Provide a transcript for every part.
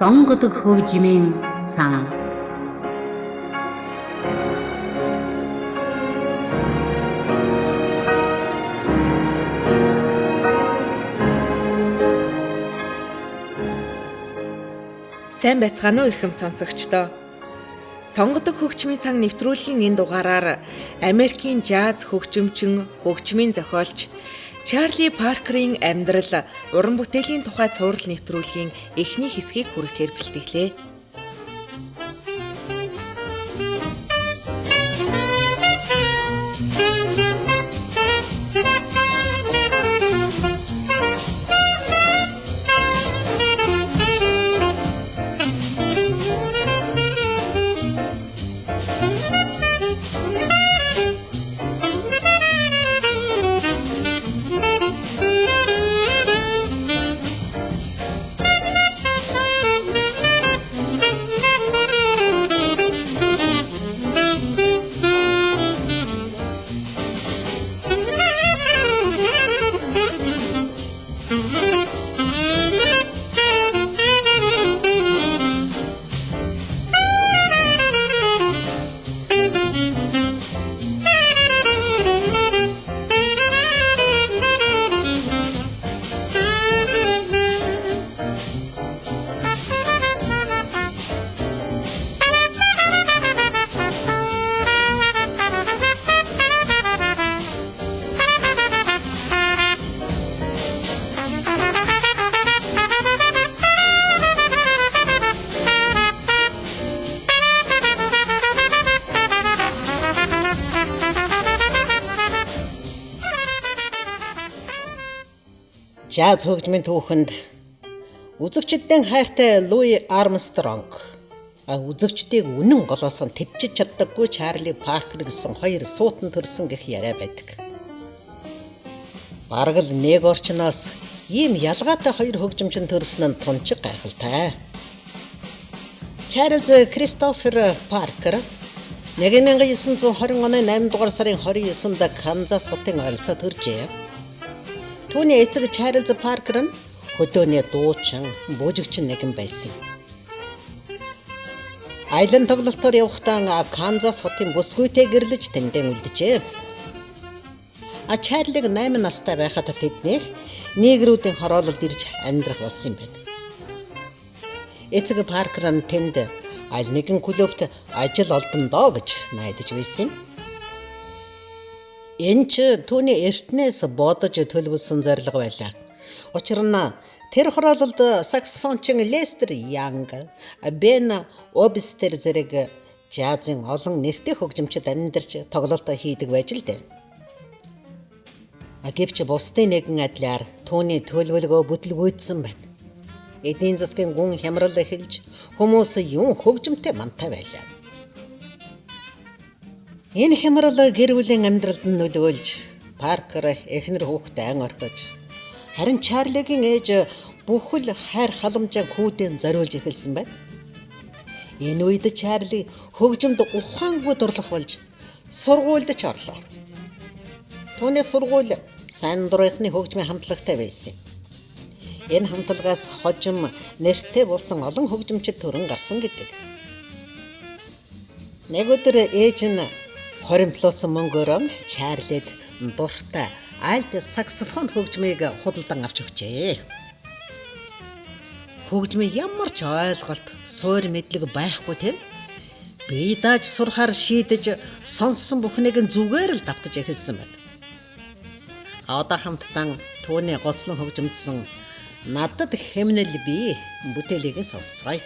сонгодог хөгжмийн сан. Сайн байцгаана уу эрхэм сонсогчдоо. Сонгодог хөгжмийн сан нэвтрүүлгийн энэ дугаараар Америкийн жаз хөгжимчин, хөгжмийн зохиолч Чарли Паркерийн амьдрал, уран бүтээлийн тухай цуврал нэвтрүүлгийн эхний хэсгийг хүрэхээр бэлтгэлээ. Жаз хөгжмийн түүхэнд үзэгчдийн хайртай Луи Армстронг, үзэгчдийг үнэн голоос нь тэвчиж чаддаггүй Чарли Паркер гэсэн хоёр суутан төрсөн гэх яриа байдаг. Бараг л нэг орчноос ийм ялгаатай хоёр хөгжимчин төрсөн нь тунчиг гайхалтай. Чарльз Кристофер Паркер 1920 оны 8 дугаар сарын 29-нд Канзас хотын ойролцоо төржээ. Түүний эцэг Чарльз Паркер нь хөдөөний дуучин, буужигчин нэгэн байсан. Аялан тоглолтоор явахдаа Канзас хотын бүсгүйтэй гэрлэж тэндээ үлджээ. Чарлиг 8 настай байхад тэднийх негрүүдийн хороололд ирж амьдрах болсон юм байна. Эцэг Паркер нь тэнд аль нэгэн клубт ажил олдно доо гэж найдаж байсан. Энэ ч түүний эртнээс бодож төлөвлөсөн зорилго байлаа. Учир нь тэр хороололд саксофончин Лестер Янг, Бен Обстер зэрэг жазын олон нэртэй хөгжимчид амьдарч тоглолт хийдэг байж л дээ. Гэвч бусдын нэгэн адилаар түүний төлөвлөгөө бүтлгүйдсэн байна. Эдийн засгийн гүн хямрал эхэлж хүмүүс юун хөгжимтэй мантай байлаа. Энэ хямрал гэр бүлийн амьдралд нөлөөлж Паркер эхнэр хүүхдээ ан орхиж, харин Чарлигийн ээж бүхэл хайр халамжаа хүүдэн зориулж эхэлсэн байна. Энэ үед Чарли хөгжимд ухаангүй дурлах болж сургуульд ч орлоо. Түүний сургууль сайн дурынхны хөгжмийн хамтлагтай байсан. Энэ хамтлагаас хожим нэртэй болсон олон хөгжимчид төрөн гарсан гэдэг. Нэг өдөр ээж нь 20 плюс мөнгөөр Чарлид дуртай альт саксофон хөгжмийг худалдан авч өгчээ. Хөгжмийн ямар ч ойлголт, суур мэдлэг байхгүй тэр бие дааж сурахаар шийдэж сонссон бүхнийг нь зүгээр л давтаж эхэлсэн байна. Одоо хамтдаа түүний гоцлон хөгжимдсөн надад хэмнэл би бүтээлийг сонсцгоё.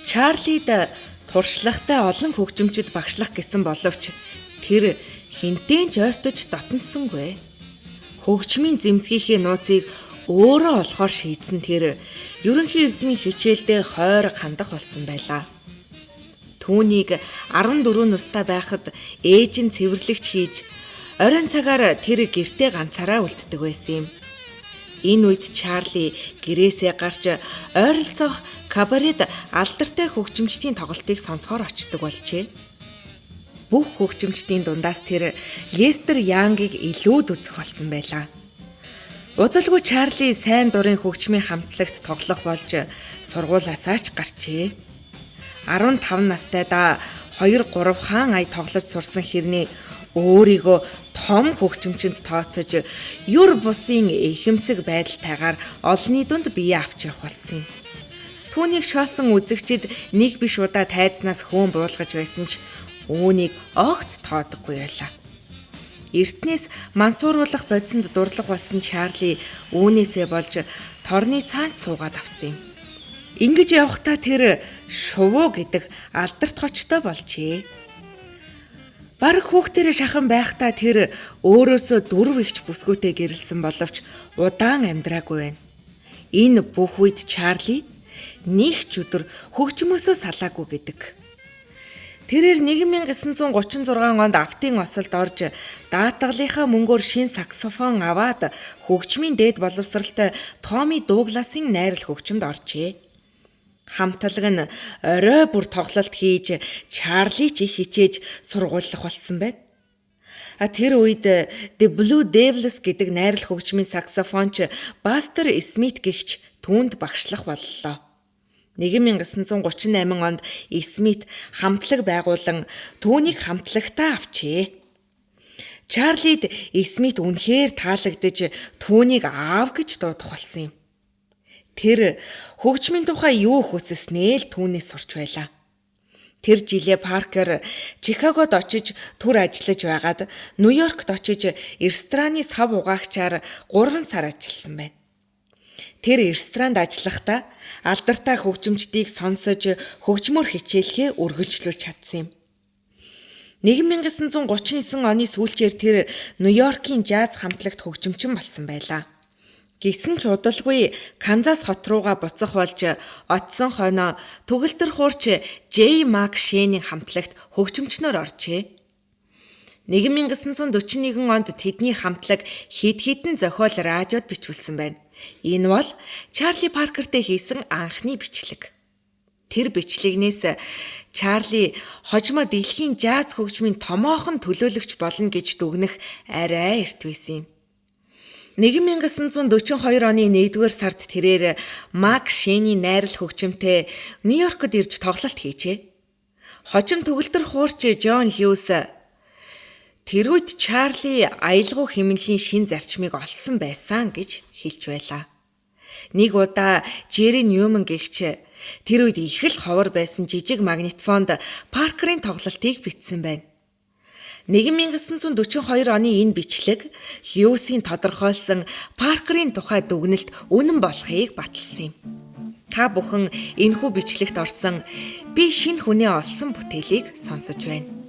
Чарлид туршлагатай олон хөгжимчд багшлах гэсэн боловч тэр хинтэн ч ойртож дотносонгүй. Хөгжмийн зэмсгийнхээ нууцыг өөрөө олохоор шийдсэн тэр ерөнхий эрдмийн хичээлдээ хойрог хандах болсон байлаа. Түүнийг 14 настай байхад ээж нь цэвэрлэгч хийж оройн цагаар тэр гэртээ ганцаараа үлддэг байсан юм. Энэ үед Чарли гэрээсээ гарч ойролцоох кабаред алдартай хөгжимчдийн тоглолтыг сонсохоор очдог болжээ. Бүх хөгжимчдийн дундаас тэр Лестер Янгийг илүүд үзэх болсон байлаа. Удалгүй Чарли сайн дурын хөгжмийн хамтлагт тоглох болж сургуулаасаа ч гарчээ. 15 настайдаа 2-3 хаан ая тоглож сурсан хэрний өөрийгөө том хөгжимчөнд тооцож юр бусын эхэмсэг байдалтайгаар олонний дунд бие авч явах болсон юм. Түүнийг шоосон үзэгчид нэг биш удаа тайзнаас хөөн буулгаж байсан ч үүнийг огт тоодоггүй байлаа. Эртнээс мансууруулах бодисонд дурлах болсон Чарли үүнээсээ болж торны цаанд суугаад авсан юм. Ингэж явхдаа тэр шувуу гэдэг алдарт хочтой болжээ. Бараг хүүхдэрээ шахан байхдаа тэр өөрөөсөө дөрв ихч бүсгүйтэй гэрэлсэн боловч удаан амьдраагүй байна. Энэ бүх үед Чарли нэг ч өдөр хөгжмөөсөө салаагүй гэдэг. Тэрээр 1936 онд автын осолд орж даатгалынхаа мөнгөөр шин саксофон аваад хөгжмийн дээд боловсралтай Томми Дугласын найрал хөгжмөд оржээ. Хамтлаг нь орой бүр тоглолт хийж Чарли ч их хичээж сургуулах болсон байна. Тэр үед The Blue Devils гэдэг найрал хөгжмийн саксофонч Бастер Смит гэгч түүнд багшлах боллоо. 1938 онд Смит хамтлаг байгуулан түүнийг хамтлагтаа авчээ. Чарлид Смит үнэхээр таалагдж түүнийг аав гэж дуудах болсон юм. Тэр хөгжмийн тухай юу хүсснээ л түүнээс сурч байлаа. Тэр жилээ Паркер Чикагод очиж төр ажиллаж байгаад Нью-Йоркт очиж рестораны сав угаагчаар 3 сар ажилласан байна. Тэр ресторанд ажиллахдаа алдартай хөгжимчдийг сонсож хөгжмөр хичээлхээ үргэлжлүүлж чадсан юм. 1939 оны сүүлчээр тэр Нью-Йоркийн жаз хамтлагт хөгжимчин болсон байлаа. Гэсэн ч удалгүй Канзас хот руугаа буцах болж оцсон хойноо төгөлдөр хуурч J. Mac Shane-ийн хамтлагт хөгжимчнөр оржээ. 1941 онд тэдний хамтлаг хэд хэдэн зохиол радиод бичүүлсэн байна. Энэ бол Чарли Паркертэй хийсэн анхны бичлэг. Тэр бичлэгнээс Чарли хожимо дэлхийн жаз хөгжмийн томоохон төлөөлөгч болно гэж дүгнэх арай эрт байсан юм. 1942 оны 1-р сард тэрээр Мак Шэний найрал хөгжимтэй Нью-Йоркод ирж тоглолт хийжээ. Хожим төгөлдөр хуурч Джон Льюис тэр үед Чарли аялгау хэмнэлийн шин зарчмыг олсон байсан гэж хэлж байлаа. Нэг удаа Джерри Ньюман гэгч тэр үед их л ховор байсан жижиг магнитофонд Паркерийн тоглолтыг бичсэн байна. 1942 оны энэ бичлэг Льюисийн тодорхойлсон Паркерийн тухай дүгнэлт үнэн болохыг баталсан юм. Та бүхэн энэхүү бичлэгт орсон "Би шинэ хүнээ олсон" бүтээлийг сонсож байна.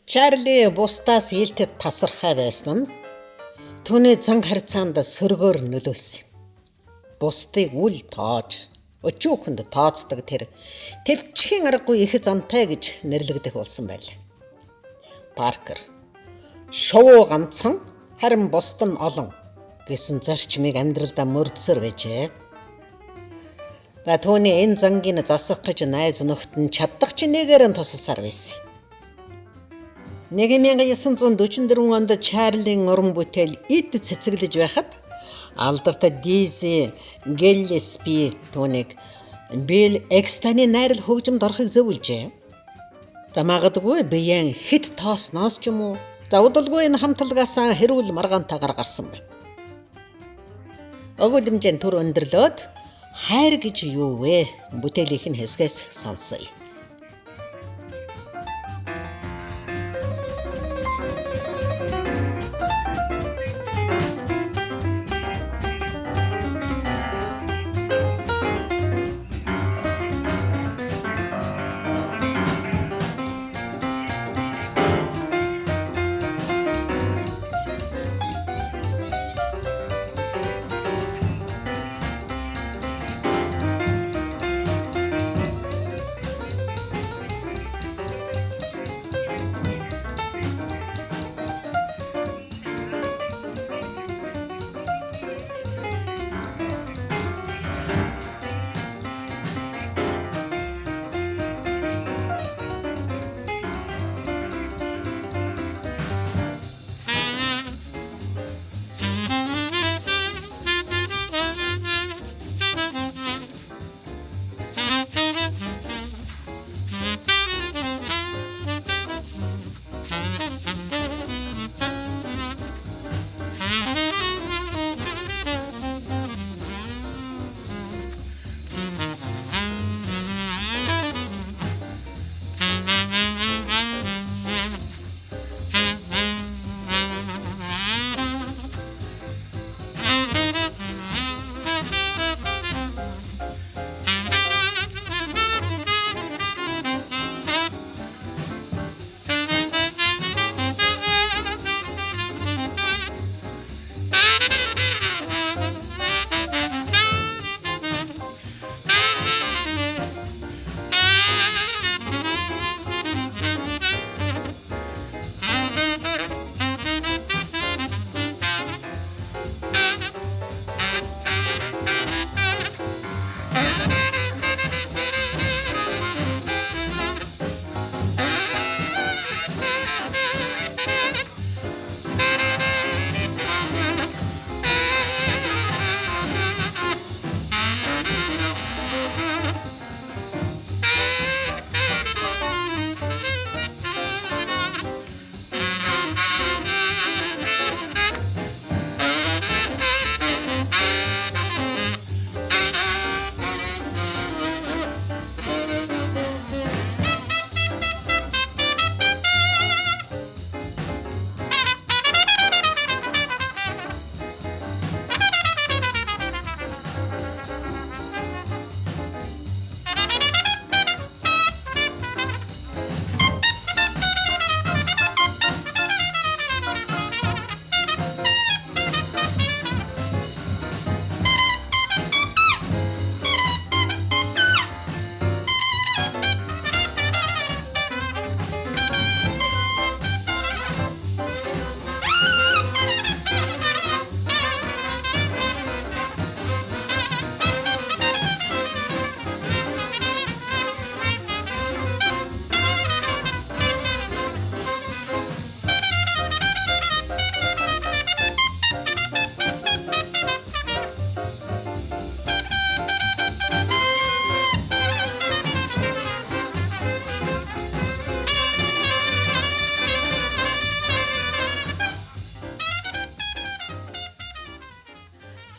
Чарли бусдаас ээлтэд тасархай байсан нь түүний занг харьцаанд сөргөөр нөлөөлсөн. Бусдыг үл тоож, өчүүхэнд тооцдог тэр төвчхийн аргагүй их зантай гэж нэрлэгдэх болсон байлаа. Паркер шоу ганцхан харин бусд нь олон гэсэн зарчмыг амьдралдаа мөрдсөр байжээ. Түүний энэ зангийг засах гэж найз нөхд нь чаддаг ч нэгээр нь тусалсаар байсан. 1944 онд Чарлигийн уран бүтээл эд цэцэглэж байхад алдартай Дизи Гэллеспи түүнийг Билл Экстаны найрал хөгжимд орохыг зөвлөжээ. Магадгүй биеэн хит тоосноос ч юм уу. Удалгүй энэ хамтлагаас хэрүүл маргаантайгаар гарсан байна. Өгүүлэмжийн түр өндөрлөөд хайр гэж юу вэ? Бүтээлийнх нь хэсгээс сонсъё.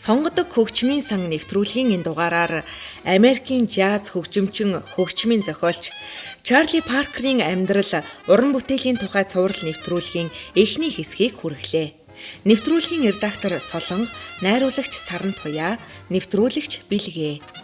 Сонгодог хөгжмийн сан нэвтрүүлгийн энэ дугаараар Америкийн жаз хөгжимчин, хөгжмийн зохиолч Чарли Паркерийн амьдрал, уран бүтээлийн тухай цуврал нэвтрүүлгийн эхний хэсгийг хүргэлээ. Нэвтрүүлгийн редактор Солонго, найруулагч Саран Туяа, нэвтрүүлэгч Билгээ.